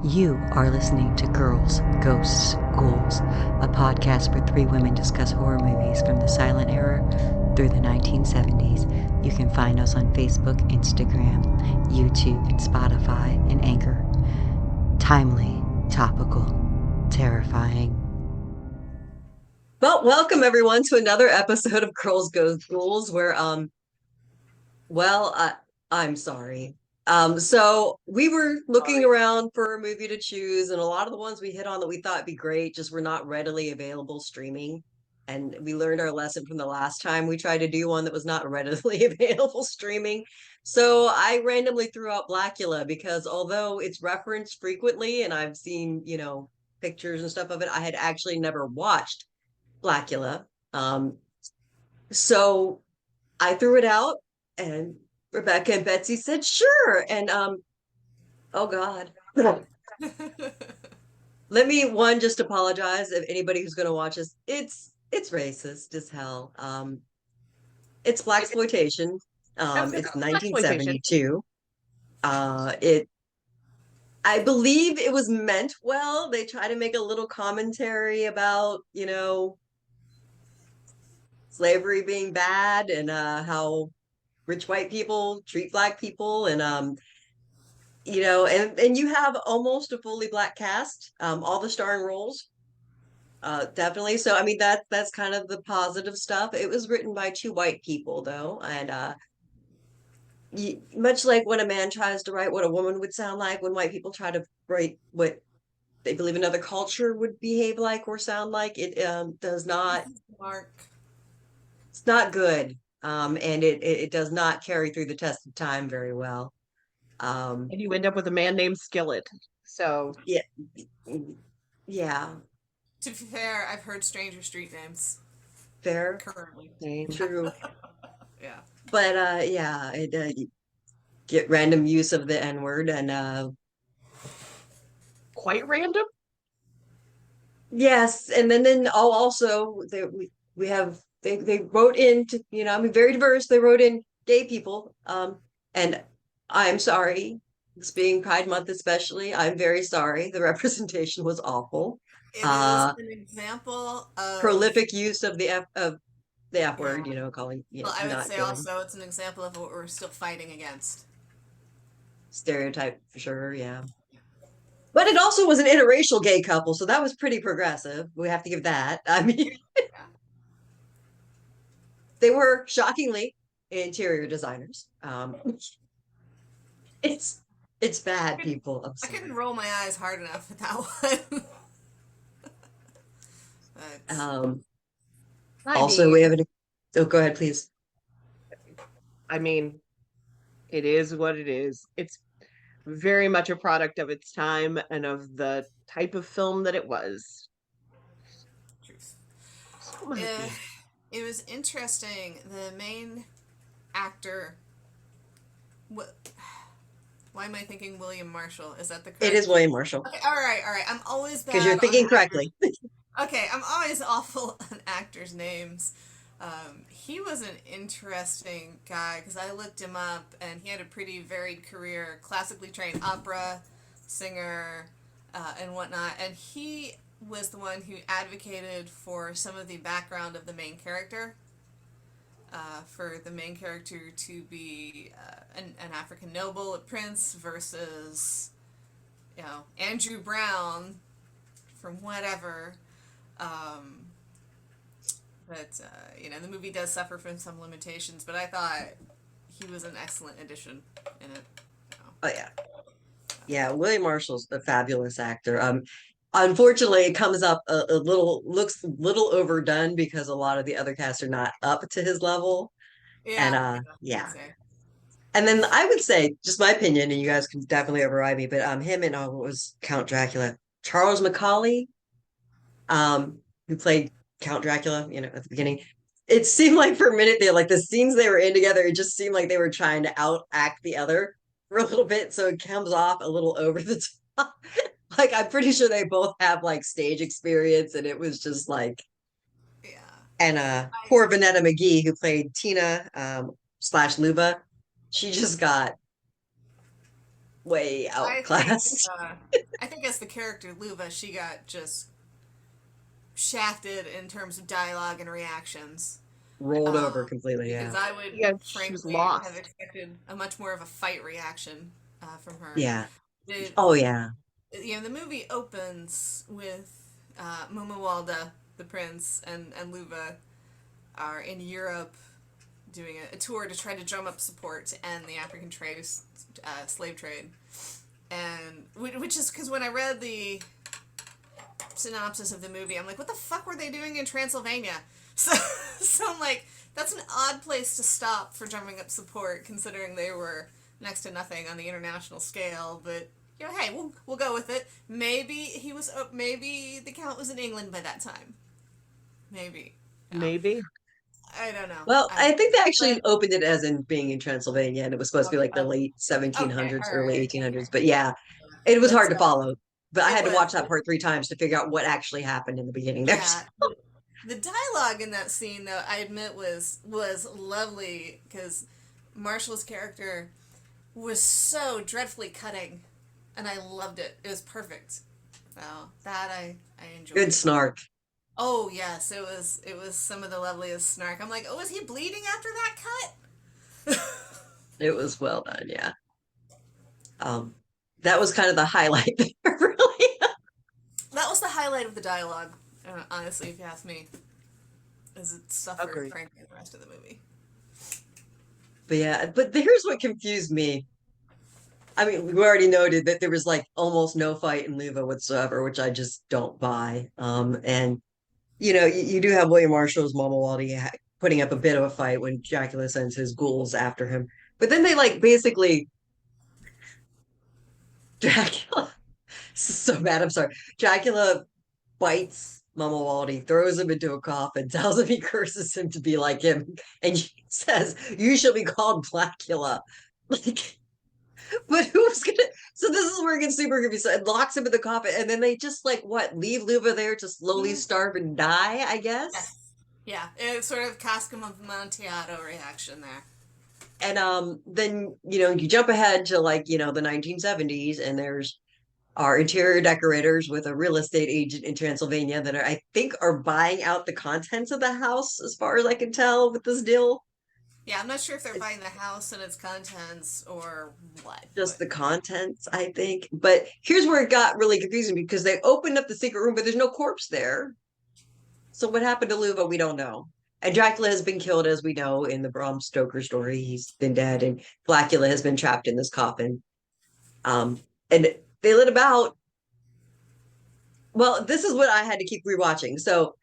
You are listening to Girls, Ghosts, Ghouls, a podcast where three women discuss horror movies from the silent era through the 1970s. You can find us on Facebook, Instagram, YouTube, and Spotify, and Anchor. Timely, topical, terrifying. Well, welcome everyone to another episode of Girls, Ghosts, Ghouls, where I'm sorry. So we were looking around for a movie to choose, and a lot of the ones we hit on that we thought would be great just were not readily available streaming. And we learned our lesson from the last time we tried to do one that was not readily available streaming. So I randomly threw out Blacula because although it's referenced frequently and I've seen, pictures and stuff of it, I had actually never watched Blacula. Um, so I threw it out and Rebecca and Betsy said, sure. And oh God. Let me just apologize if anybody who's gonna watch this. It's racist as hell. It's Blaxploitation. It's Blaxploitation. 1972. It I believe it was meant well. They try to make a little commentary about, slavery being bad and how rich white people treat black people and you have almost a fully black cast, all the starring roles, definitely. So I mean that's kind of the positive stuff. It was written by two white people though, and much like when a man tries to write what a woman would sound like, when white people try to write what they believe another culture would behave like or sound like, it does not. Mark. It's not good, and it does not carry through the test of time very well. And you end up with a man named Skillet. So Yeah, yeah, To be fair, I've heard stranger street names fair, currently. true. Yeah. But you get random use of the N word, and quite random. yes, and then also we have they wrote into, I mean, very diverse. They wrote in gay people, and I'm sorry, it's being Pride Month especially. I'm very sorry. The representation was awful. It is Uh, an example of, Prolific use of the F yeah. word, calling, Well, I would not say good. also it's an example of what we're still fighting against. Stereotype for sure, yeah. But it also was an interracial gay couple, so that was pretty progressive. We have to give that. I mean, Yeah. they were shockingly interior designers. It's it's bad, people. I'm I sorry. couldn't roll my eyes hard enough at that one. But Um, I Also, mean, we have an. Oh, go ahead, please. I mean, it is what it is. It's very much a product of its time and of the type of film that it was. truth. So might Uh, be. it was interesting. The main actor. What? Why am I thinking William Marshall? Is that the It correct? is William Marshall Okay, all right, all right. I'm always because you're bad on thinking actors. correctly. Okay, I'm always awful on actors' names. He was an interesting guy because I looked him up and he had a pretty varied career, classically trained opera singer and whatnot. And he was the one who advocated for some of the background of the main character. For the main character to be an African noble, a prince, versus, Andrew Brown from whatever. Um, but the movie does suffer from some limitations, but I thought he was an excellent addition in it. Oh yeah, yeah. William Marshall's a fabulous actor. Unfortunately, it comes up looks a little overdone because a lot of the other casts are not up to his level. And Yeah, I would yeah. say. And then I would say, just my opinion, and you guys can definitely override me, but him and what was Count Dracula? Charles Macaulay, who played Count Dracula, at the beginning. It seemed like for a minute they like the scenes they were in together, it just seemed like they were trying to outact the other for a little bit, so it comes off a little over the top. Like I'm pretty sure they both have like stage experience, and it was just like, Yeah. and I, poor Vanetta McGee, who played Tina slash Luba, she just got way I think outclassed. I think as the character Luva, she got just shafted in terms of dialogue and reactions. Rolled over completely, Because yeah. I would Yeah, she was frankly have lost. expected a much more of a fight reaction from her. Yeah. The Oh yeah. the movie opens with Mumawalda, the prince, and Luva are in Europe doing a tour to try to drum up support to end the African slave trade. And which is because when I read the synopsis of the movie, I'm like, what the fuck were they doing in Transylvania? So I'm like, that's an odd place to stop for drumming up support, considering they were next to nothing on the international scale. But you know, hey, we'll go with it. Maybe maybe the count was in England by that time. Maybe. Yeah. Maybe. I don't know. Well, I think they actually but- opened it as in being in Transylvania, and it was supposed to be like the late okay, 1700s, all early right. 1800s. But yeah, it was That's hard to follow. But I it had to was. watch that part 3 times to figure out what actually happened in the beginning there. Yeah. The dialogue in that scene, though, I admit was lovely because Marshall's character was so dreadfully cutting, and I loved it. It was perfect. So that I enjoyed. Good snark. Oh yes, it was some of the loveliest snark. I'm like, oh, is he bleeding after that cut? It was well done, yeah. That was kind of the highlight there, really. That was the highlight of the dialogue, honestly, if you ask me. As it suffered, Agreed. frankly, the rest of the movie. But yeah, but here's what confused me. I mean, we already noted that there was like almost no fight in Luva whatsoever, which I just don't buy. And you do have William Marshall's Mama Waldy putting up a bit of a fight when Dracula sends his ghouls after him. But then they like basically Dracula. This is so bad. I'm sorry. Dracula bites Mama Waldy, throws him into a coffin, tells him he curses him to be like him, and he says, "You shall be called Blacula." Like, but who's gonna? So this is where it gets super creepy. So it locks him in the coffin, and then they just like what leave Luva there to slowly starve and die, I guess. Yes. Yeah, it's sort of Cascum of Amontillado reaction there. And then you jump ahead to like the 1970s, and there's our interior decorators with a real estate agent in Transylvania that I think are buying out the contents of the house, as far as I can tell with this deal. Yeah, I'm not sure if they're buying the house and its contents or what. Just the contents, I think. But here's where it got really confusing because they opened up the secret room, but there's no corpse there. So what happened to Luva, we don't know. And Dracula has been killed, as we know, in the Bram Stoker story. He's been dead, and Blacula has been trapped in this coffin. And they lit about. Well, this is what I had to keep rewatching. So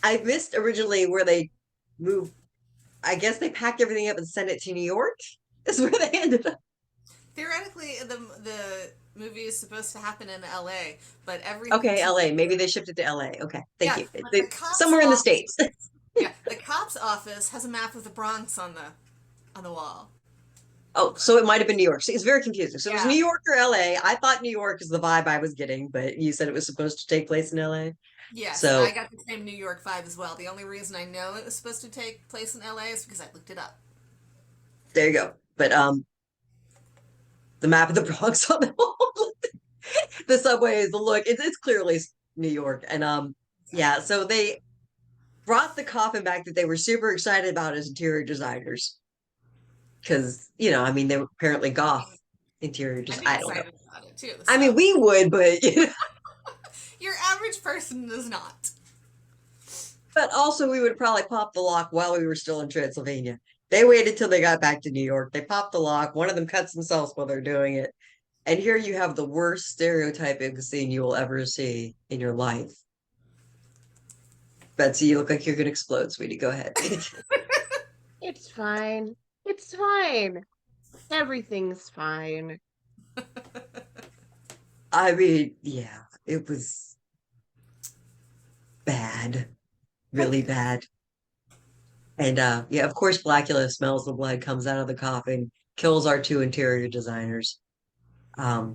I missed originally where they moved. I guess they packed everything up and sent it to New York. Is where they ended up. Theoretically, the movie is supposed to happen in L.A., but everything. Okay, LA. Maybe they shipped it to LA. Okay, thank you. but the cops' Somewhere in the office- States. Yeah, the cops' office has a map of the Bronx on the wall. Oh, so it might have been New York. So it's very confusing. So it was Yeah. New York or LA. I thought New York is the vibe I was getting, but you said it was supposed to take place in LA. Yes, So- and I got the same New York vibe as well. The only reason I know it was supposed to take place in L.A. is because I looked it up. There you go. But the map of the Bronx on the wall. The subway is the look. It's clearly New York. And yeah, so they brought the coffin back that they were super excited about as interior designers. Because, I mean, they were apparently goth interior I'd designers. be I don't know. excited about it too. I mean, so- we would, but Your average person does not. but also we would probably pop the lock while we were still in Transylvania. They waited till they got back to New York. They popped the lock. One of them cuts themselves while they're doing it. And here you have the worst stereotyping scene you will ever see in your life. Betsy, you look like you're gonna explode, sweetie. Go ahead. It's fine. It's fine. Everything's fine. I mean, yeah, it was bad. Really bad. And yeah, of course Blacula smells the blood, comes out of the coffin, kills our two interior designers. I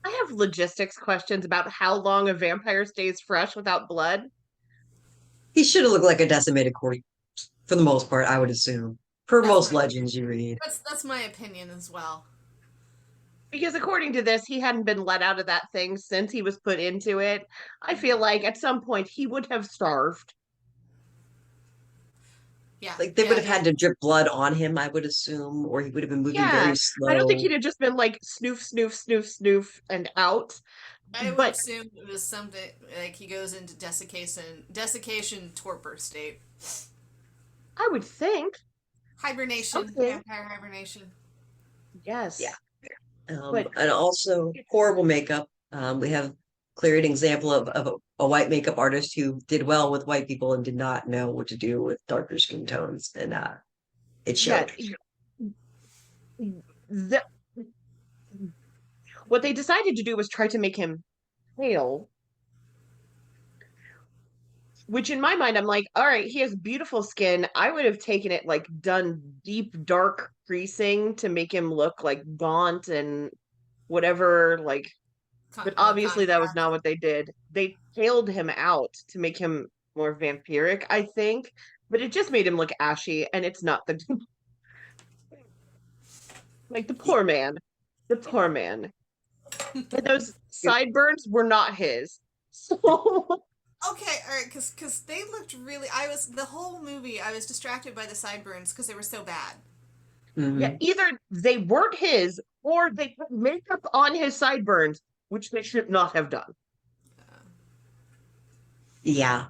have logistics questions about how long a vampire stays fresh without blood. He should have looked like a decimated corpse for the most part, I would assume. per That's most my legends you read. that's my opinion as well. Because according to this, he hadn't been let out of that thing since he was put into it. I feel like at some point he would have starved. Yeah, Like they would yeah, have had to drip blood on him, I would assume, or he would have been moving Yeah, very I don't think slow. he'd have just been like snoof, snoof, snoof, snoof, and out. I would But assume it was something like he goes into desiccation torpor state. I would think, Hibernation, okay, vampire hibernation. Yeah. yes. But And also horrible makeup. We have clear an example of a white makeup artist who did well with white people and did not know what to do with darker skin tones, and it yeah, showed. the, what they decided to do was try to make him pale, which in my mind, I'm like, all right, he has beautiful skin. I would have taken it like done deep, dark creasing to make him look like gaunt and whatever, like, but More obviously that was contrast. not what they did. They paled him out to make him more vampiric, I think, but it just made him look ashy, and it's not the like the poor man. The poor man. And those sideburns were not his. So Okay, all right, because they looked really. The whole movie. I was distracted by the sideburns because they were so bad. yeah, Mhm. either they weren't his or they put makeup on his sideburns, which they should not have done. Yeah.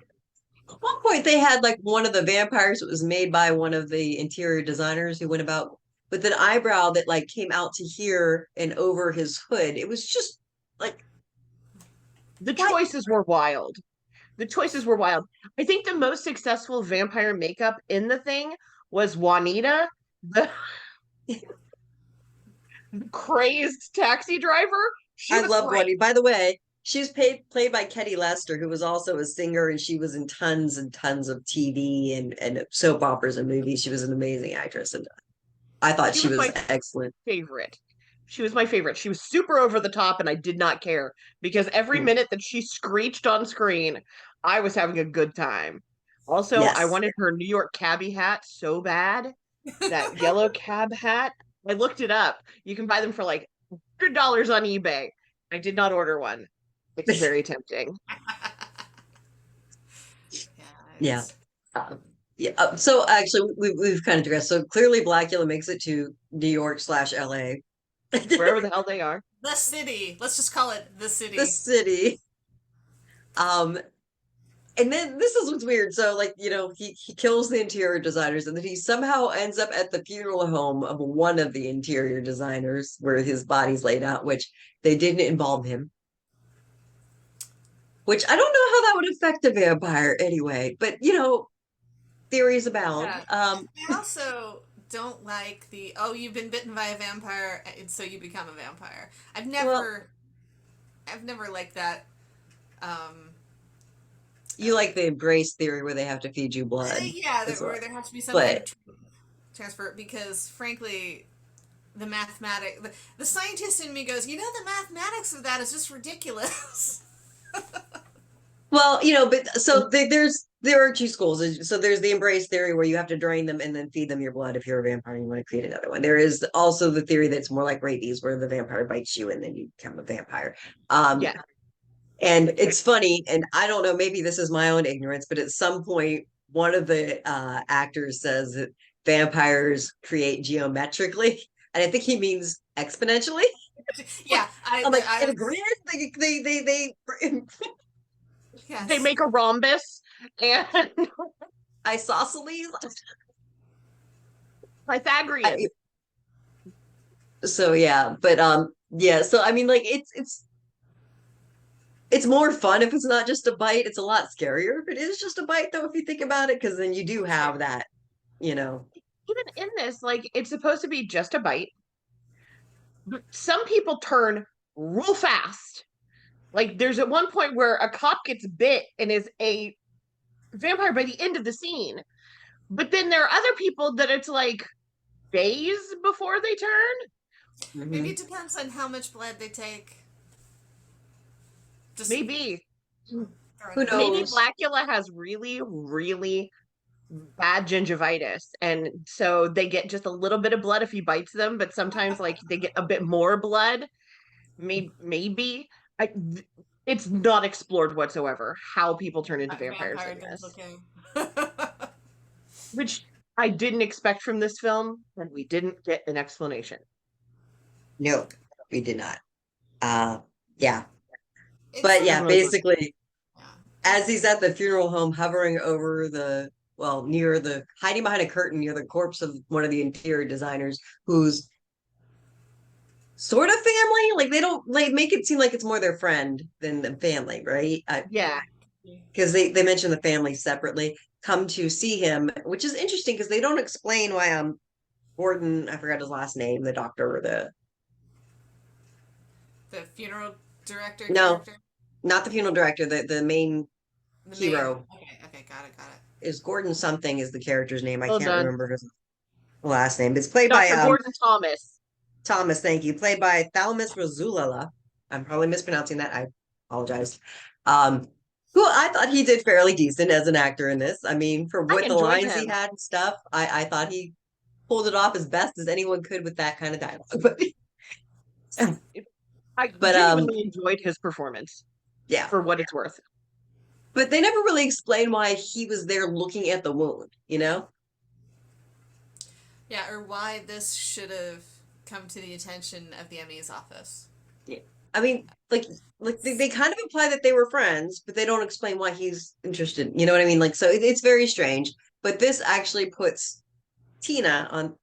At one point, they had like one of the vampires that was made by one of the interior designers who went about with an eyebrow that like came out to here and over his hood. It was just like, The what? choices were wild. The choices were wild. I think the most successful vampire makeup in the thing was Juanita, the crazed taxi driver. She I was love great. Wendy. By the way, she was played by Ketty Lester, who was also a singer, and she was in tons and tons of TV and soap operas and movies. She was an amazing actress, and I thought She she was was my excellent. favorite. She was my favorite. She was super over the top, and I did not care because every Mm. minute that she screeched on screen, I was having a good time. Also, I Yes. wanted her New York cabbie hat so bad, that yellow cab hat. I looked it up. You can buy them for like $100 on eBay. I did not order one. It's very tempting. Yeah, Yeah. it's Yeah. So actually, we've kind of digressed. So clearly, Blacula makes it to New York/LA, Wherever the hell they are. the city. Let's just call it the the city. city. Um, and then this is what's weird. So, like, he kills the interior designers, and then he somehow ends up at the funeral home of one of the interior designers where his body's laid out, which they didn't embalm him. Which I don't know how that would affect a vampire anyway, but theories abound. Yeah. I also don't like the you've been bitten by a vampire and so you become a vampire. Well, I've never liked that. Um, you like the embrace theory where they have to feed you blood. yeah, Is where what, there has to be some kind but of transfer because frankly the scientist in me goes, the mathematics of that is just ridiculous. well, but so there are two schools. So there's the embrace theory where you have to drain them and then feed them your blood if you're a vampire and you want to create another one. There is also the theory that's more like rabies, where the vampire bites you and then you become a vampire. Yeah. And it's funny, and I don't know, maybe this is my own ignorance, but at some point, one of the actors says that vampires create geometrically, and I think he means exponentially. Yeah, I'm like, I in a was grid, they They yes. make a rhombus and isosceles. Pythagorean. So yeah, but yeah, so I mean, like it's more fun if it's not just a bite. It's a lot scarier if it is just a bite, though, if you think about it, because then you do have that, you know. Even in this, like it's supposed to be just a bite. But some people turn real fast. Like there's at one point where a cop gets bit and is a vampire by the end of the scene. But then there are other people that it's like days before they turn. Maybe Mhm. it depends on how much blood they take. Just Maybe. throwing Who it out. Maybe knows? Blacula has really, really, bad gingivitis, and so they get just a little bit of blood if he bites them, but sometimes like they get a bit more blood. Maybe I, it's not explored whatsoever how people turn into vampires Vampire in this, duplicate. which I didn't expect from this film, and we didn't get an explanation. No, we did not. Yeah. It's But sort yeah, of, basically, yeah. as he's at the funeral home, hovering over near hiding behind a curtain near the corpse of one of the interior designers, who's sort of family. Like they don't like make it seem like it's more their friend than the family, right? Yeah, Because they mention the family separately, come to see him, which is interesting because they don't explain why Gordon, I forgot his last name, the doctor or The funeral director no, character. not the funeral director, the main The main. hero Okay, got it. is Gordon something is the character's name. I well can't done. remember his last name. It's played by Dr. Gordon Thomas. Thomas, thank you. Played by Thalmus Razulala. I'm probably mispronouncing that. I apologize. Um, who I thought he did fairly decent as an actor in this. I mean, for I what the enjoyed lines he him. had and stuff, I thought he pulled it off as best as anyone could with that kind of dialogue. I But genuinely enjoyed his performance yeah. for what it's worth. But they never really explained why he was there looking at the wound, you know? Yeah, or why this should have come to the attention of the ME's office. Yeah. I mean, like they kind of imply that they were friends, but they don't explain why he's interested. You know what I mean? Like, so it's very strange. But this actually puts Tina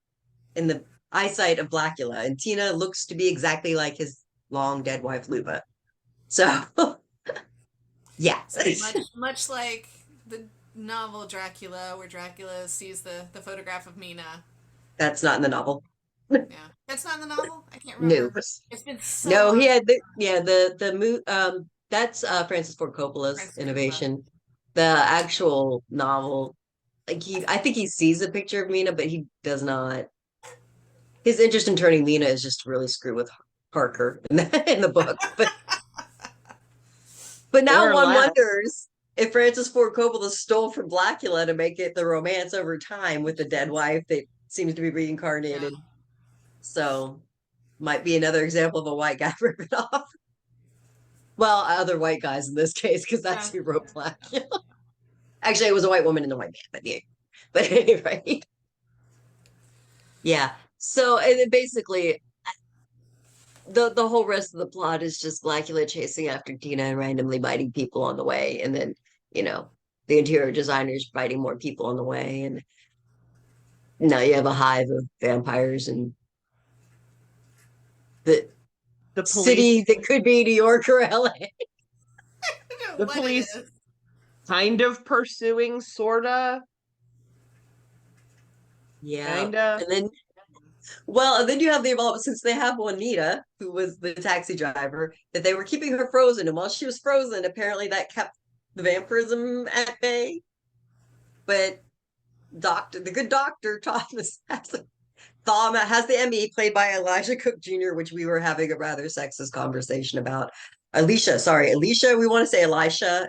in the eyesight of Blacula, and Tina looks to be exactly like his long dead wife Luba. So, yeah, So much like the novel Dracula, where Dracula sees the photograph of Mina. that's not in the novel. Yeah, that's not in the novel. I can't No, remember. It's been so no, long. he had that's Francis Ford Coppola's Francis Coppola. innovation. The actual novel, like I think he sees a picture of Mina, but he does not. His interest in turning Mina is just to really screw with Harker in the book. But now Or one less. wonders if Francis Ford Coppola stole from Blacula to make it the romance over time with the dead wife that seems to be reincarnated. Yeah. So might be another example of a white guy ripping off. Well, other white guys in this case, because that's who wrote Blacula. Actually, it was a white woman and a white man, but yeah. But anyway. Yeah. So and then basically the whole rest of the plot is just Blacula chasing after Tina and randomly biting people on the way, and then the interior designers biting more people on the way, and now you have a hive of vampires and the The city police, that could be New York or LA. I don't know the what police it is. kind of pursuing, sorta, Yeah. kinda. And then you have the involvement, since they have Juanita, who was the taxi driver, that they were keeping her frozen. And while she was frozen, apparently that kept the vampirism at bay. But the good doctor, Thomas, has the ME played by Elijah Cook Jr., which we were having a rather sexist conversation about. Alicia, we want to say Elisha.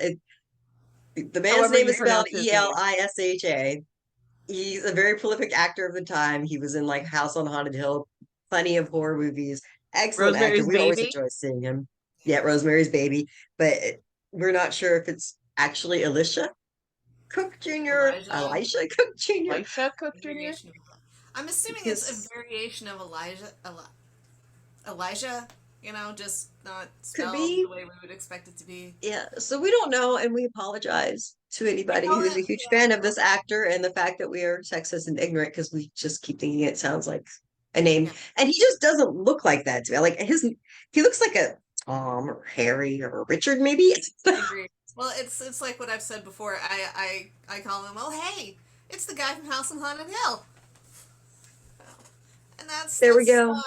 The man's However name you is spelled pronounce his name. Elisha. He's a very prolific actor of the time. He was in like House on Haunted Hill, plenty of horror movies. Excellent actor. Rosemary's We always Baby. enjoy seeing him. Yeah, Rosemary's Baby. But we're not sure if it's actually Alicia Cook Jr., Elijah. Elisha Cook Jr. Elisha Cook Jr. I'm assuming it's Because a variation of Elijah, just not could spelled be. the way we would expect it to be. Yeah, so we don't know, and we apologize to anybody know who is a it, huge yeah. fan of this actor and the fact that we are sexist and ignorant because we just keep thinking it sounds like a name. Yeah. And he just doesn't look like that to me. Like he looks like a Tom or Harry or Richard, maybe. I agree. Well, it's like what I've said before. I call him. Oh, hey, it's the guy from House on Haunted Hill. And There we go.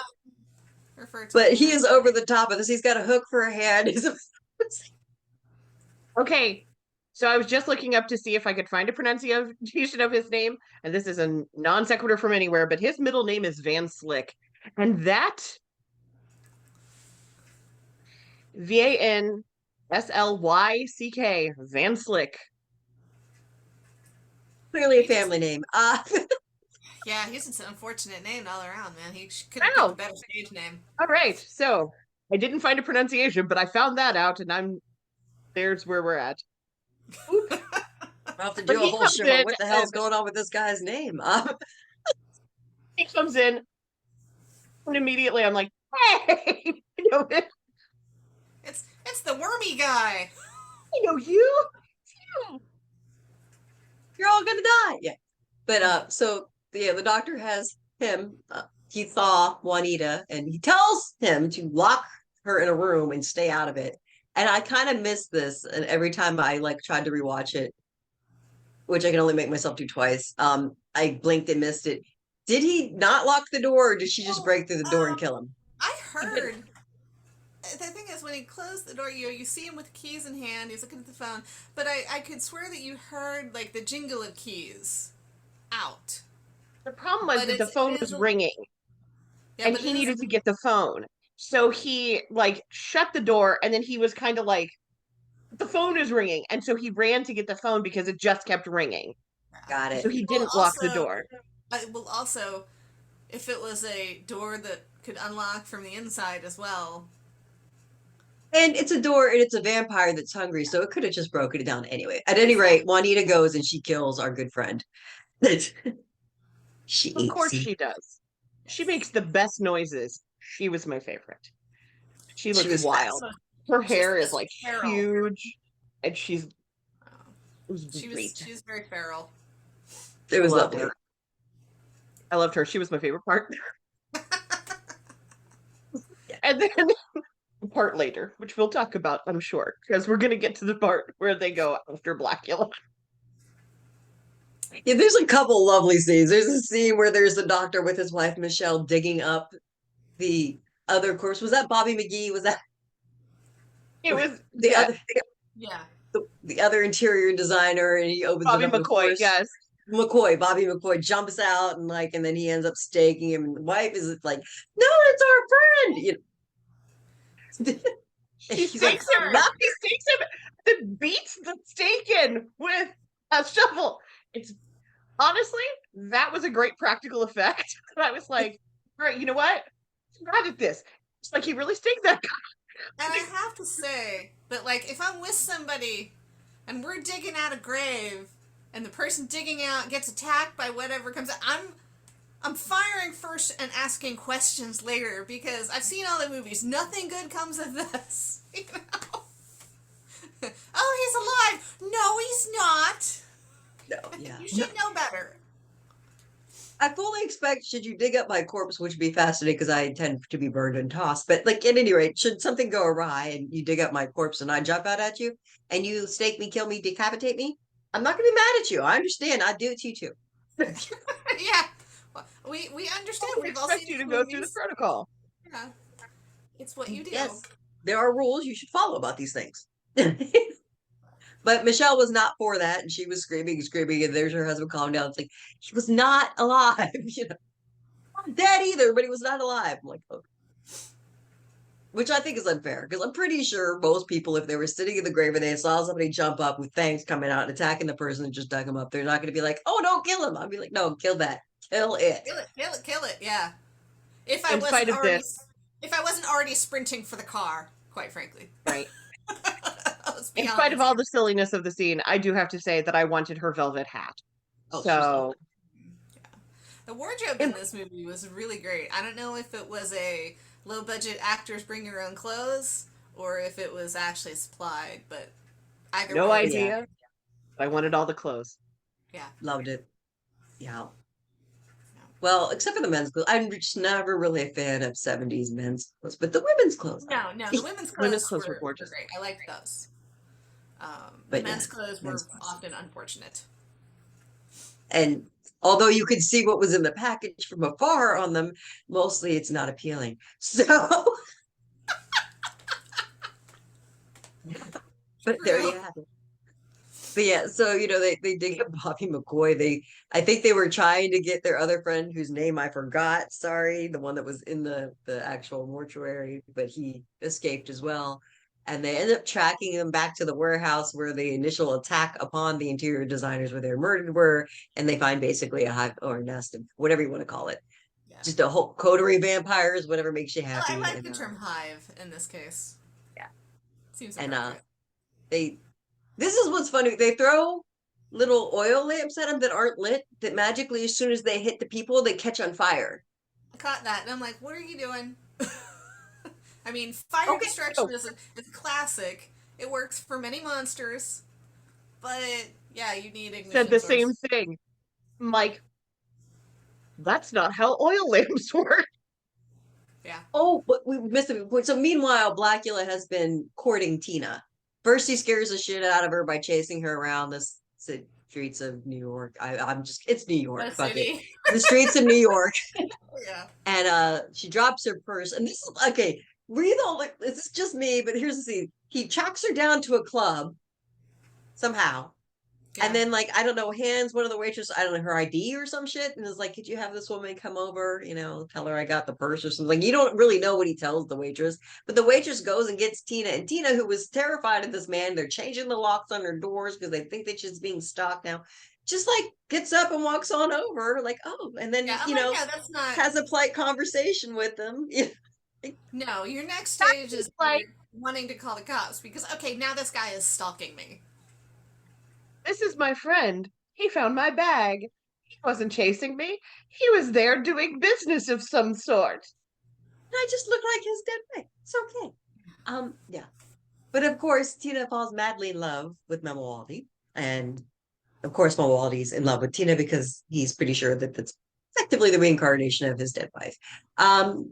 Referred to But him he as. is over the top of this. He's got a hook for a hand. Okay, so I was just looking up to see if I could find a pronunciation of his name, and this is a non sequitur from anywhere, but his middle name is Van Slyck. And that VANSLYCK, Van Slyck. Clearly a He just- family name. Yeah, he's an unfortunate name all around, man. He could have picked a Wow. better stage name. All right. So I didn't find a pronunciation, but I found that out, and there's where we're at. Oop. I'll have to But do a he whole comes show on in what the and hell's going on with this guy's name. he comes in, and immediately I'm like, hey, I It's the wormy guy. know you. You're all gonna die. Yeah. But so yeah, the doctor has him. He saw Juanita, and he tells him to lock her in a room and stay out of it. And I kind of missed this, and every time I like tried to rewatch it, which I can only make myself do twice, I blinked and missed it. Did he not lock the door, or did she just Well, break through the door and kill him? I heard. The thing is, when he closed the door, you see him with keys in hand. He's looking at the phone, but I could swear that you heard like the jingle of keys out. The problem was But that the phone was ringing, Yeah, and but he it is- needed to get the phone. So he like shut the door, and then he was kind of like, the phone is ringing, and so he ran to get the phone because it just kept ringing. Got So it. he Well, didn't lock the door. Well, also, if it was a door that could unlock from the inside as well. And it's a door, and it's a vampire that's hungry, so it could have just broken it down anyway. At any rate, Juanita goes and she kills our good friend. She Of eats course him. she does. She makes the best noises. She was my favorite. She She looks was wild. fast. Her hair She's is like feral. huge, and she's it was She great. was very feral. It was I loved lovely. her. I loved her. She was my favorite part. And then the part later, which we'll talk about, I'm sure, because we're gonna get to the part where they go after Blacula. Yeah, there's a couple lovely scenes. There's a scene where there's the doctor with his wife Michelle digging up the other corpse. Was that Bobby McGee? Was that It was the yeah, other Yeah. the other interior designer? And he opens Bobby it up. And of McCoy, course, yes. Bobby McCoy jumps out and then he ends up staking him. And the wife is like, "No, it's our friend." You know. She He's like, stakes him. She stakes him. Then beats the stake in with a shovel. It's honestly, that was a great practical effect. And I was like, all right, you know what? I'm mad at this. It's like he really staked that guy. And I have to say that, like, if I'm with somebody and we're digging out a grave and the person digging out gets attacked by whatever comes out, I'm firing first and asking questions later because I've seen all the movies. Nothing good comes of this. You know? Oh, he's alive. No, he's not. no, yeah. You should know better. I fully expect, should you dig up my corpse, which would be fascinating because I intend to be burned and tossed. But like at any rate, should something go awry and you dig up my corpse and I jump out at you and you stake me, kill me, decapitate me, I'm not gonna be mad at you. I understand. I'd do it to you too. Yeah. Well, we understand. We We've all expect seen you to these go through the movies. protocol. Yeah. It's what you do. Yes, there are rules you should follow about these things. But Michelle was not for that, and she was screaming and screaming, and there's her husband calming down. It's like, he was not alive, you know. Not dead either, but he was not alive. I'm like, okay. Which I think is unfair, because I'm pretty sure most people, if they were sitting in the grave and they saw somebody jump up with fangs coming out and attacking the person and just dug him up, they're not going to be like, "Oh, don't kill him." I'd be like, "No, kill that, kill it." Kill it, kill it, kill it. Yeah. If I In spite wasn't of already, this. if I wasn't already sprinting for the car, quite frankly. Right. Let's be In spite of honest. all the silliness of the scene, I do have to say that I wanted her velvet hat. Oh, she's So The wardrobe in this movie was really great. I don't know if it was a low budget actors bring your own clothes or if it was actually supplied, but either no way, idea. I wanted all the clothes. Yeah. loved it. Yeah. Well, except for the men's clothes, I'm just never really a fan of '70s men's clothes, but the women's clothes. No, the women's clothes, Women's clothes were were gorgeous. great. I liked those. The But men's yeah, clothes were men's clothes. often unfortunate. And although you could see what was in the package from afar on them, mostly it's not appealing. So, but there you have it. But yeah, so they dig up Bobby McCoy. I think they were trying to get their other friend whose name I forgot. Sorry, the one that was in the actual mortuary, but he escaped as well. and they end up tracking them back to the warehouse where the initial attack upon the interior designers where they're murdered were, and they find basically a hive or a nest of whatever you want to call it. Yeah. Just a whole coterie vampires, whatever makes you I happy. like and, the term hive in this case. Yeah. Seems And appropriate. this is what's funny. They throw little oil lamps at them that aren't lit that magically, as soon as they hit the people, they catch on fire. I caught that, and I'm like, what are you doing? I mean, fire Okay, destruction is a classic. It works for many monsters, but yeah, you need ignition Said the source. same thing. I'm like, that's not how oil lamps work. Yeah. Oh, but we missed a point. So meanwhile, Blacula has been courting Tina. First, he scares the shit out of her by chasing her around the streets of New York. It's New York. What Fuck it. city? The streets of New York. Yeah. And she drops her purse. And this is okay. We don't like this is just me, but here's the scene. He tracks her down to a club somehow. Yeah. And then, like, I don't know, hands one of the waitresses, I don't know, her ID or some shit, and is like, could you have this woman come over, tell her I got the purse or something. Like, you don't really know what he tells the waitress, but the waitress goes and gets Tina, and Tina, who was terrified of this man, they're changing the locks on her doors because they think that she's being stalked now, just like gets up and walks on over, like, oh, and then, yeah, I'm like, yeah, that's not. has a polite conversation with them. No, your next stage is like- wanting to call the cops because, okay, now this guy is stalking me. This is my friend. He found my bag. He wasn't chasing me. He was there doing business of some sort. I just look like his dead wife. It's okay. Yeah. But of course, Tina falls madly in love with Mamuwaldi. And of course, Mamuwaldi's in love with Tina because he's pretty sure that that's effectively the reincarnation of his dead wife. And,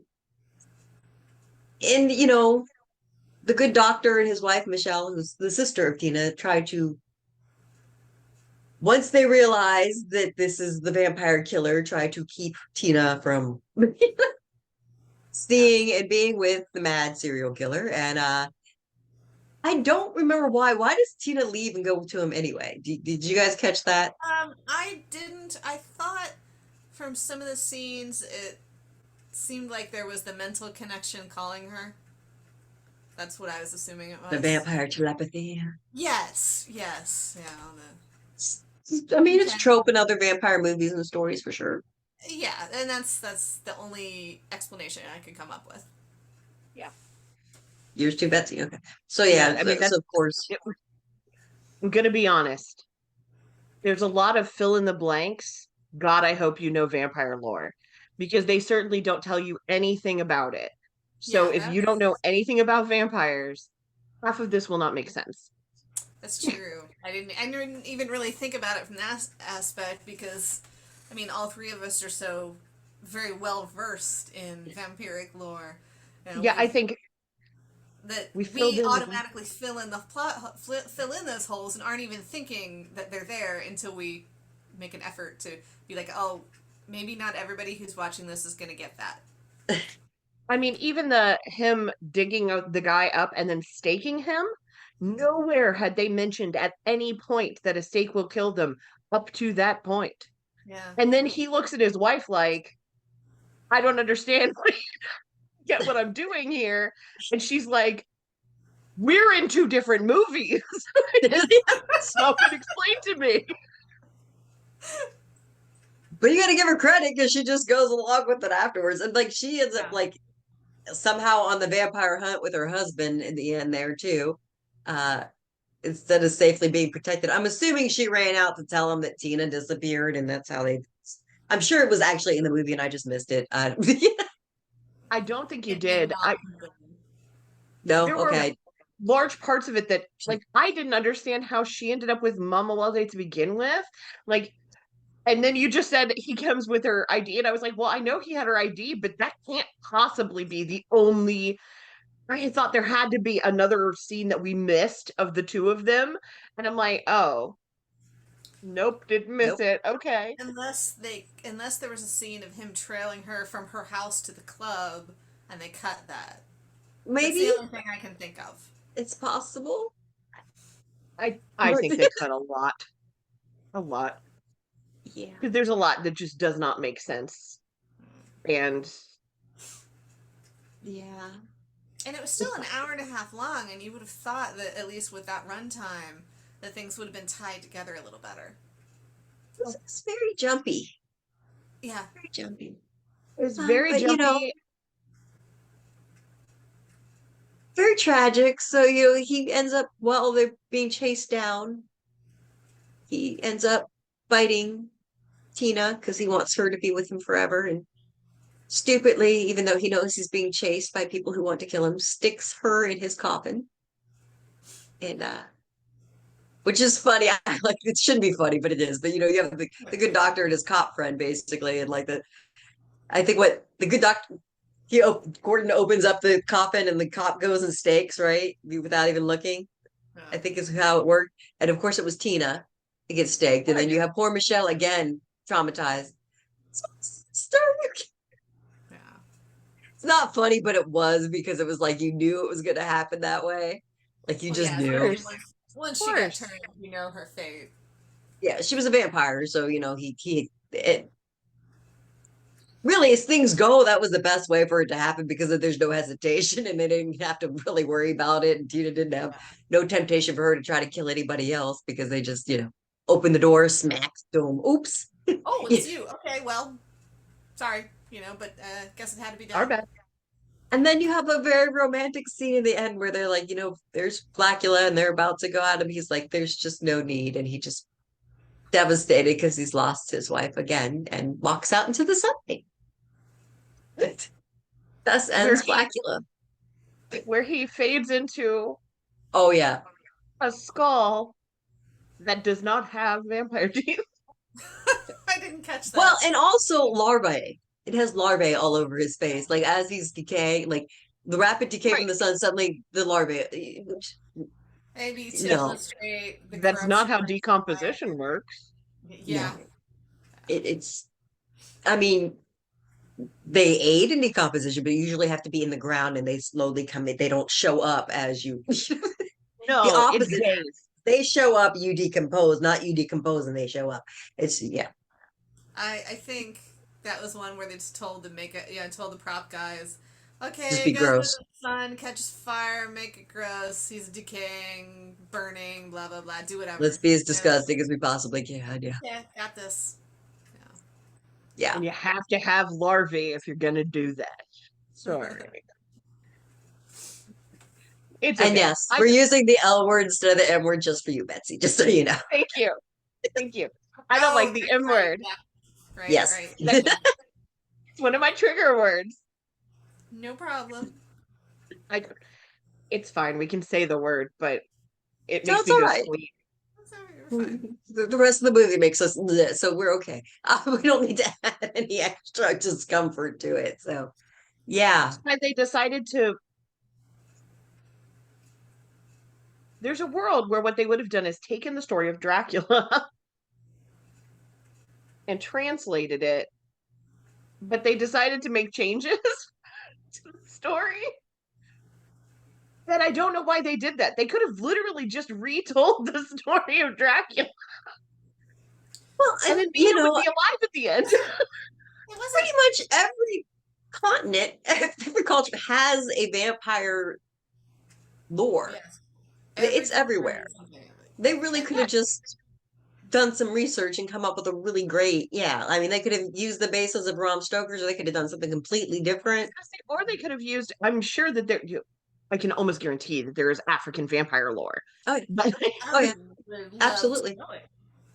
the good doctor and his wife, Michelle, who's the sister of Tina, try to, once they realize that this is the vampire killer, try to keep Tina from seeing and being with the mad serial killer. And I don't remember why. Why does Tina leave and go to him anyway? Did you guys catch that? I didn't. I thought from some of the scenes it seemed like there was the mental connection calling her. That's what I was assuming it was. The vampire telepathy. Yes. Yeah. I mean, it's a trope in other vampire movies and stories for sure. Yeah, and that's the only explanation I could come up with. Yeah. Yours too, Betsy. Okay. So yeah, I mean, so of course. I'm going to be honest. There's a lot of fill in the blanks. God, I hope you know vampire lore because they certainly don't tell you anything about it. So Yeah, if you don't know anything about vampires, half of this will not make sense. That's true. I didn't even really think about it from that aspect because, I mean, all three of us are so very well versed in vampiric lore. Yeah, I think that we automatically fill in the plot, fill in those holes, and aren't even thinking that they're there until we make an effort to be like, oh, maybe not everybody who's watching this is going to get that. I mean, even him digging the guy up and then staking him, nowhere had they mentioned at any point that a stake will kill them up to that point. Yeah. And then he looks at his wife like, I don't understand get what I'm doing here. And she's like, we're in two different movies. It's not been explained to me. But you got to give her credit because she just goes along with it afterwards, and like she ends up like somehow on the vampire hunt with her husband in the end there too. Instead of safely being protected, I'm assuming she ran out to tell him that Tina disappeared, and that's how they. I'm sure it was actually in the movie, and I just missed it. I don't think you did. No, there okay. Were large parts of it that, like, I didn't understand how she ended up with Mama Weldy to begin with. Like, and then you just said he comes with her ID, and I was like, well, I know he had her ID, but that can't possibly be the only. I thought there had to be another scene that we missed of the two of them, and I'm like, oh, nope, didn't miss it. Okay, unless there was a scene of him trailing her from her house to the club, and they cut that. Maybe that's the only thing I can think of. It's possible. I think they cut a lot. Yeah, because there's a lot that just does not make sense, and yeah. And it was still an hour and a half long, and you would have thought that at least with that runtime, that things would have been tied together a little better. It's very jumpy. Yeah. Very jumpy. It was very but, jumpy. Very tragic. So, he ends up, while they're being chased down, he ends up fighting Tina because he wants her to be with him forever. And stupidly, even though he knows he's being chased by people who want to kill him, sticks her in his coffin. And which is funny. Like, it shouldn't be funny, but it is. But you have the good doctor and his cop friend basically, and like I think what the good doctor Gordon opens up the coffin and the cop goes and stakes, right, without even looking. Yeah. I think is how it worked. And of course, it was Tina that gets staked, and then you have poor Michelle again traumatized. Yeah. It's not funny, but it was because it was like you knew it was going to happen that way. Like you just knew. Once she got turned, her fate. Yeah, she was a vampire, so really, as things go, that was the best way for it to happen because there's no hesitation and they didn't have to really worry about it. And Tina didn't have no temptation for her to try to kill anybody else because they just, open the door, smack, boom, oops. Oh, it's you. Okay, well, sorry, but guess it had to be done. Our bad. And then you have a very romantic scene in the end where they're like, there's Blacula and they're about to go at him. He's like, there's just no need. And he just devastated because he's lost his wife again and walks out into the sunlight. Thus ends Blacula. Where he fades into Oh yeah, a skull that does not have vampire teeth. I didn't catch that. Well, and also larvae. It has larvae all over his face. Like as he's decaying, like the rapid decay from the sun, suddenly the larvae. Maybe to illustrate the That's not how corruption decomposition works. Yeah. No. It's, I mean, they aid in decomposition, but you usually have to be in the ground and they slowly come in. They don't show up as you. No, the opposite. it's days. They show up, you decompose, not you decompose and they show up. It's, yeah. I think that was one where they just told told the prop guys, okay, Just be goes gross. into the sun, catches fire, make it gross, he's decaying, burning, blah, blah, blah, do whatever. Let's be as disgusting as we possibly can, yeah. Yeah, got this. Yeah. And you have to have larvae if you're going to do that. Sorry. It's okay. And yes, we're using the L word instead of the M word just for you, Betsy, just so you know. Thank you. Thank you. I don't like the M word. Right, yes. right. It's one of my trigger words. No problem. It's fine. We can say the word, but it makes me go right. sweet. The rest of the movie makes us bleh, so we're okay. We don't need to add any extra discomfort to it. So, yeah. That's why they decided to. There's a world where what they would have done is taken the story of Dracula and translated it, but they decided to make changes to the story. That I don't know why they did that. They could have literally just retold the story of Dracula. Well, and then Mina would be alive at the end. Pretty much every continent, every culture has a vampire lore. Yes. It's everywhere. They really could have just done some research and come up with a really great, I mean, they could have used the basis of Bram Stoker's, or they could have done something completely different. Or they could have used, I'm sure that I can almost guarantee that there is African vampire lore. Oh, yeah. Absolutely.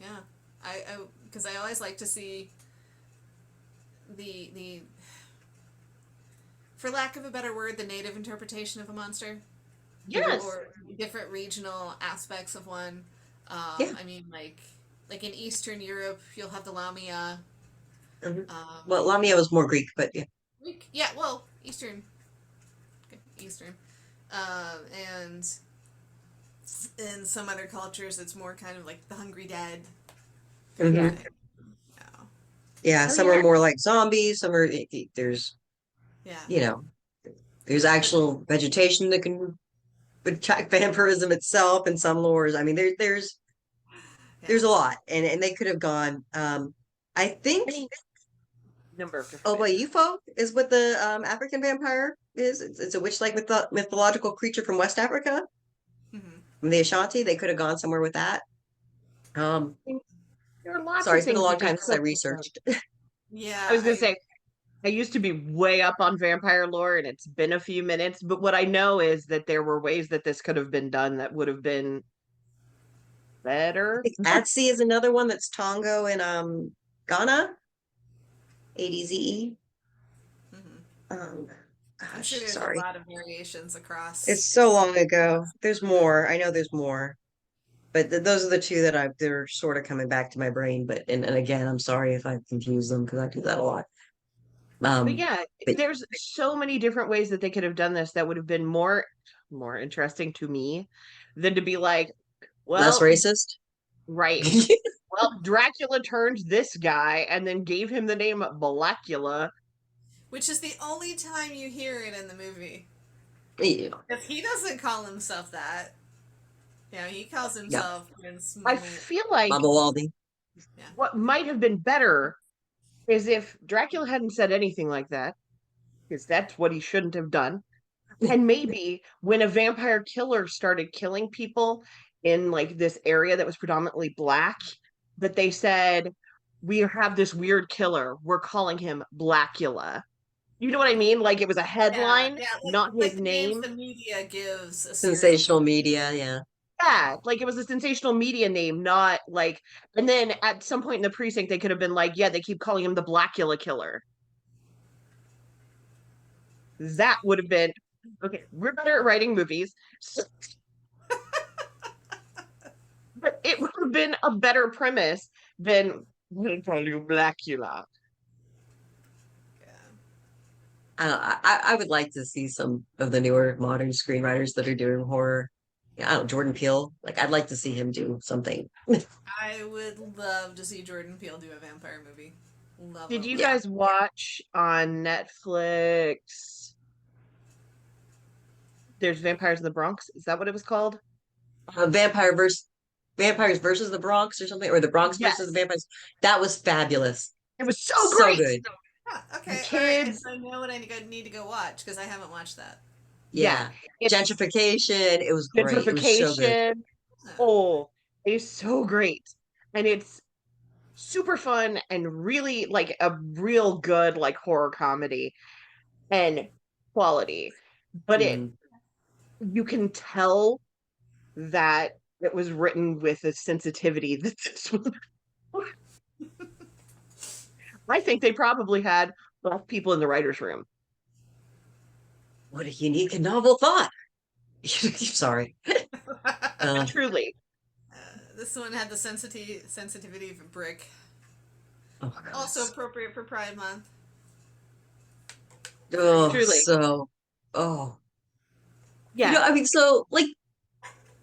Yeah. Because I always like to see the for lack of a better word, the native interpretation of a monster. Yes. Or different regional aspects of one. I mean, like in Eastern Europe, you'll have the Lamia. Mm-hmm. Well, Lamia was more Greek, but yeah. Greek? Yeah, well, Eastern. And in some other cultures, it's more kind of like the Hungry Dead. Mm-hmm. Yeah, some are more like zombies. Some are there's, there's actual vegetation that can attack vampirism itself, and some lores. I mean, there's a lot, and they could have gone. I think number of different. Obaifo is what the African vampire is. It's a witch-like mythological creature from West Africa. Mm-hmm. From the Ashanti, they could have gone somewhere with that. There are lots Sorry, of it's been a things long that they time since I could have done. researched. Yeah, I was gonna say I used to be way up on vampire lore, and it's been a few minutes. But what I know is that there were ways that this could have been done that would have been I better. think Atsy is another one that's Tongo in Ghana, ADZE. mm-hmm. Um, I'm sure there's a sorry. lot of variations across. It's so long ago. There's more. I know there's more. But those are the two that they're sort of coming back to my brain. But and again, I'm sorry if I confuse them because I do that a lot. But Um, yeah, but there's so many different ways that they could have done this that would have been more interesting to me than to be like, less well, racist. right. Well, Dracula turned this guy and then gave him the name Blacula. Which is the only time you hear it in the movie. Yeah. If he doesn't call himself that, he calls Yeah. himself Prince I feel like Baba Waldy. what might have been better is if Dracula hadn't said anything like that, because that's what he shouldn't have done. And maybe when a vampire killer started killing people in like this area that was predominantly black, that they said, we have this weird killer. We're calling him Blacula. You know what I mean? Like it was a headline, Yeah, not like his the names name. the media gives a serial Sensational media, yeah. Yeah, like it was a sensational media name, not like. And then at some point in the precinct, they could have been like, yeah, they keep calling him the Blacula killer. That would have been okay. We're better at writing movies. But it would have been a better premise than we'll call you Blacula. I would like to see some of the newer modern screenwriters that are doing horror. Yeah, I don't know, Jordan Peele. Like I'd like to see him do something. I would love to see Jordan Peele do a vampire movie. Love, Did love, you love. Yeah. guys watch on Netflix? There's Vampires in the Bronx. Is that what it was called? Vampires versus the Bronx or something, or the Bronx versus the Yes. Vampires. That was fabulous. It was so So great. good. Huh, The okay, all right. kids, So I know what I need to go watch because I haven't watched that. yeah, Yeah. it's Gentrification. It was great. It was so good. gentrification. Huh. Oh, it is so great. And it's super fun and really like a real good like horror comedy and quality. But Mhm. you can tell that it was written with a sensitivity that this was. I think they probably had black people in the writer's room. What a unique and novel thought. Sorry. Truly. This one had the sensitivity of a brick. Oh God. Also appropriate for Pride Month. Oh, Truly. so oh. Yeah. I mean, so like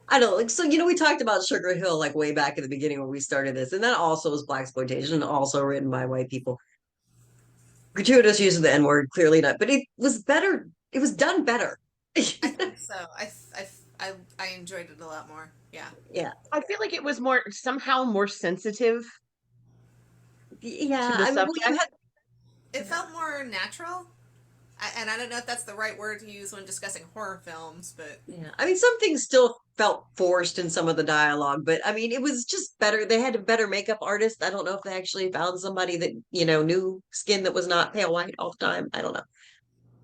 I don't know, like so we talked about Sugar Hill like way back in the beginning when we started this, and that also was Blaxploitation, also written by white people. Gratuitous use of the N-word, clearly not, but it was better. It was done better. I think so. I enjoyed it a lot more. Yeah. Yeah. I feel like it was somehow more sensitive Yeah. to the I mean, well, subject. It felt more natural. And I don't know if that's the right word to use when discussing horror films, but yeah. I mean, some things still felt forced in some of the dialogue, but I mean, it was just better. They had a better makeup artist. I don't know if they actually found somebody that, knew skin that was not pale white all the time. I don't know.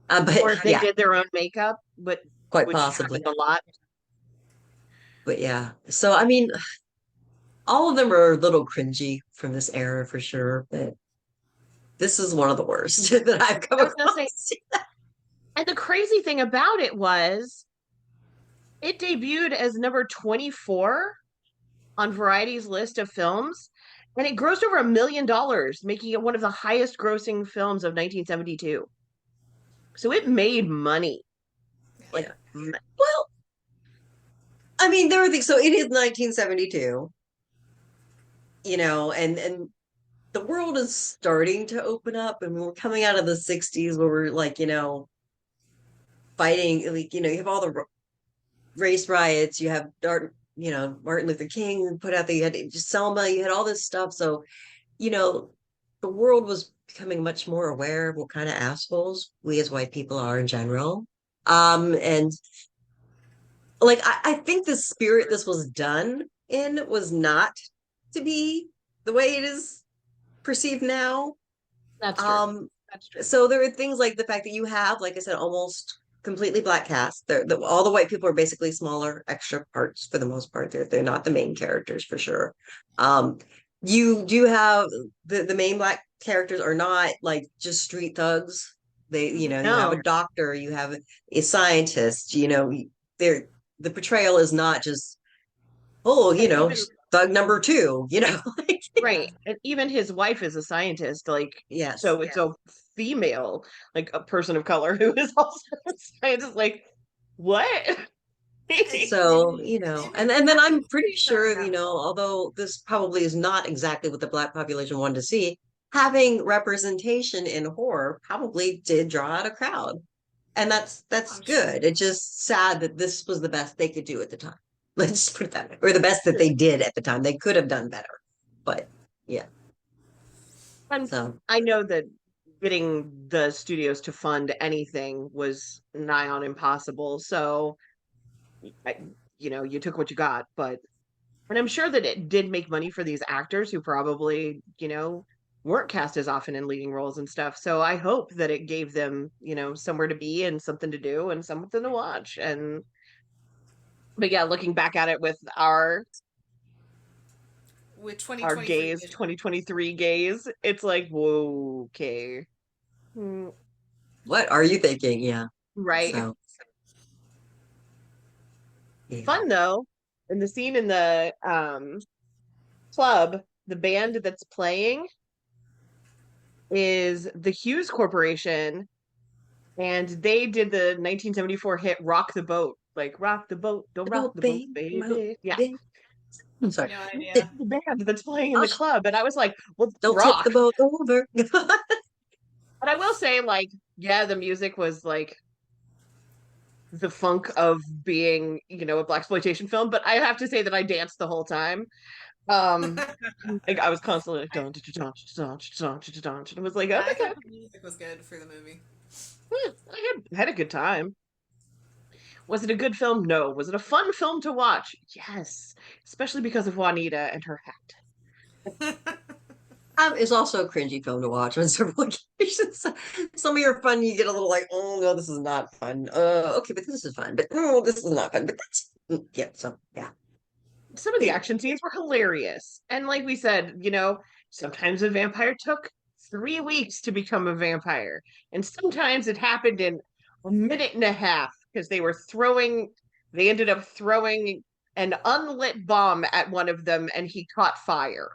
But Or if they yeah, did their own makeup, quite which possibly. happened a lot. But yeah. So, I mean, all of them are a little cringy from this era for sure, but this is one of the worst that I've come I was gonna say, across. and the crazy thing about it was it debuted as number 24 on Variety's list of films, and it grossed over $1 million, making it one of the highest grossing films of 1972. So it made money. Like, Yeah. Well, I mean, there were things. So it is 1972, and the world is starting to open up, and we're coming out of the 60s where we're like, fighting. Like, you have all the race riots. You have Martin Luther King put out there. You had just Selma. You had all this stuff. So, you know, the world was becoming much more aware of what kind of assholes we as white people are in general. And like I think the spirit this was done in was not to be the way it is perceived now. That's true. Um, That's true. so there are things like the fact that you have, like I said, almost completely black cast. All the white people are basically smaller extra parts for the most part. They're not the main characters for sure. Um, you do have the main black characters are not like just street thugs. They, you have a No. doctor, you have a scientist, they're the portrayal is not just, oh, And even thug number two, like, right. And even his wife is a scientist, like yes. so it's a female, like a person of color who is also a scientist. Like, what? So, and then I'm pretty Sorry, sure, although this probably is not exactly what the black population wanted to see, having representation in horror probably did draw out a crowd. And that's I'm sure. good. It's just sad that this was the best they could do at the time. Let's just put it that way. Or the best that they did at the time. They could have done better. But yeah. And So I know that getting the studios to fund anything was nigh on impossible. So, I, you took what you got, but and I'm sure that it did make money for these actors who probably, weren't cast as often in leading roles and stuff. So I hope that it gave them, somewhere to be and something to do and something to watch. And but yeah, looking back at it with With our 2023 gaze, vision. 2023 gaze, it's like, whoa, okay. what are you thinking? Yeah. Right. So yeah. Fun though. And the scene in the club, the band that's playing is the Hughes Corporation, and they did the 1974 hit "Rock the Boat." Like rock the boat, don't rock Oh, the boat, babe, baby. Yeah, I'm sorry. No it's idea. the band that's playing in Oh, the club, and I was like, "Well, don't tip the rock." boat over. But I will say, like, yeah, the music was like the funk of being, a Blaxploitation film. But I have to say that I danced the whole time. Um, like I was constantly like, dun, dun, dun, dun, dun, dun, dun, dun, and it was like, Yeah, oh, I okay, thought the music was good for the movie. I had a good time. Was it a good film? No. Was it a fun film to watch? Yes, especially because of Juanita and her hat. It's also a cringy film to watch on several occasions. Some of your fun, you get a little like, oh no, this is not fun. Okay, but this is fun. But oh, this is not fun. But that's yeah. So yeah, Some of the action scenes were hilarious, and like we said, sometimes a vampire took 3 weeks to become a vampire, and sometimes it happened in a minute and a half because they ended up throwing an unlit bomb at one of them, and he caught fire.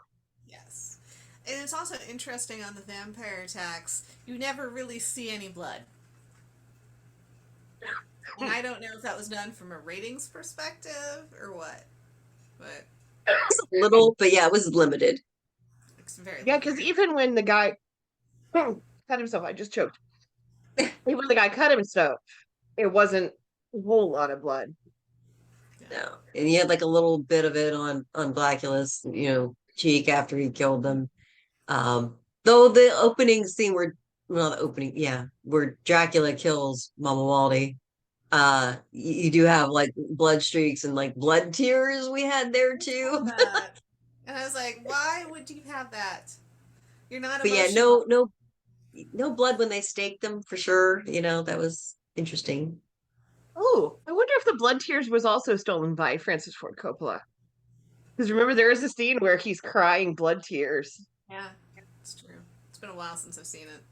Yes. And it's also interesting on the vampire attacks, you never really see any blood. And I don't know if that was done from a ratings perspective or what, but it's a little, but yeah, it was limited. it's very Yeah, because even when the guy cut himself, I just choked. Even when the guy cut himself, it wasn't a whole lot of blood. No, and he had like a little bit of it on Blacula's, cheek after he killed them. Though the opening scene well, the opening, yeah, where Dracula kills Mama Waldy, you do have like blood streaks and like blood tears we had there too. that. And I was like, why would you have that? You're not But yeah, emotional. no blood when they staked them for sure. That was interesting. Oh, I wonder if the blood tears was also stolen by Francis Ford Coppola. Because remember, there is a scene where he's crying blood tears. Yeah, it's true. It's been a while since I've seen it.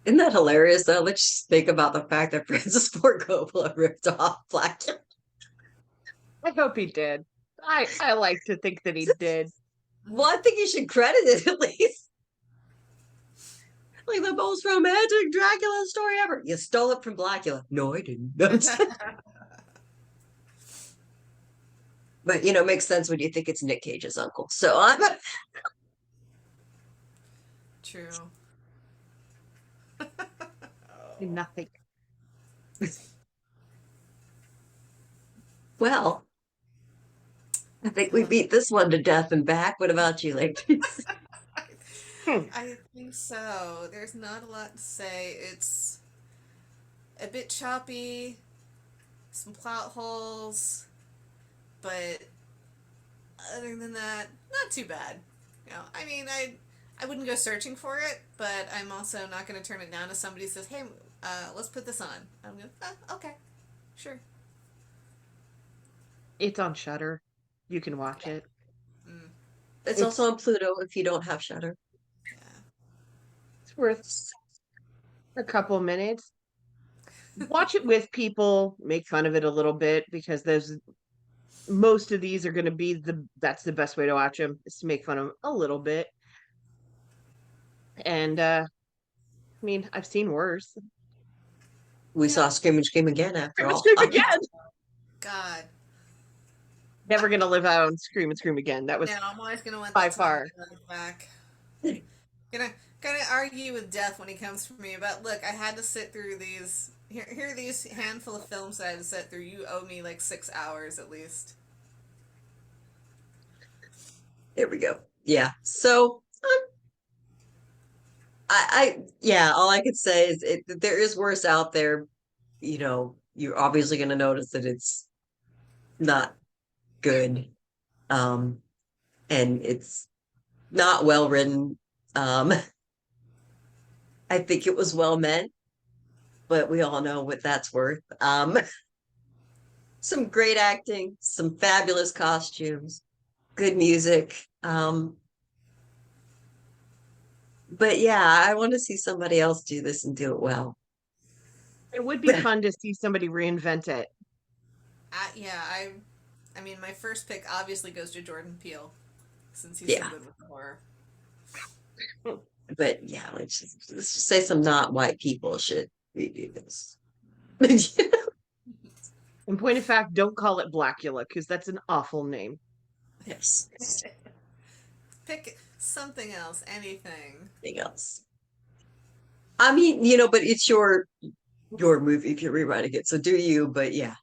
Isn't that hilarious though? Let's just think about the fact that Francis Ford Coppola ripped off Blacula. I hope he did. I like to think that he did. Well, I think you should credit it at least. Like the most romantic Dracula story ever. You stole it from Blacula. No, I didn't. But it makes sense when you think it's Nick Cage's uncle. So I'm True. Nothing. well. I think we beat this one to death and back. What about you, ladies? I think so. There's not a lot to say. It's a bit choppy, some plot holes, but other than that, not too bad. I mean, I wouldn't go searching for it, but I'm also not going to turn it down if somebody says, "Hey, let's put this on." I'm going, okay, sure. It's on Shudder. You can watch it. Mm, It's also on Pluto if you don't have Shutter. yeah. It's worth a couple minutes. Watch it with people, make fun of it a little bit, because there's most of these are going to be that's the best way to watch them, is to make fun of them a little bit. And I mean, I've seen worse. We saw Scream and Scream again after all. Scream again. God. Never gonna live out on Scream and Scream again. That was No, I'm always gonna want by that far. back. Gonna argue with death when he comes for me. But look, I had to sit through these. Here are these handful of films that I had to sit through. You owe me like 6 hours at least. There we go. Yeah. So yeah, all I could say is there is worse out there. You're obviously going to notice that it's not good. And it's not well written. I think it was well meant, but we all know what that's worth. Some great acting, some fabulous costumes, good music. But yeah, I want to see somebody else do this and do it well. It would be fun to see somebody reinvent it. Yeah, I mean, my first pick obviously goes to Jordan Peele, since he's so good with the horror. But yeah, let's just say some not white people should redo this. In point of fact, don't call it Blacula, because that's an awful name. Yes. Pick something else, anything. Anything else. I mean, but it's your movie if you're rewriting it, so do you, but yeah.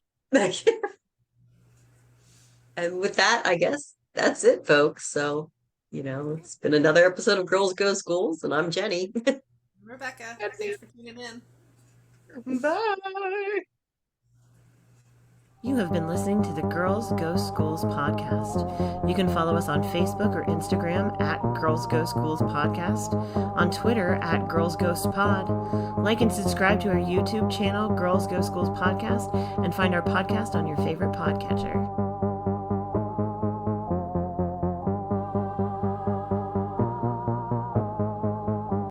And with that, I guess that's it, folks. So, it's been another episode of Girls Go Schools, and I'm Jenny. Rebecca, thanks for tuning in. Bye. You have been listening to the Girls Go Schools podcast. You can follow us on Facebook or Instagram at Girls Go Schools Podcast, on Twitter at Girls Ghost Pod. Like and subscribe to our YouTube channel, Girls Go Schools Podcast, and find our podcast on your favorite podcatcher.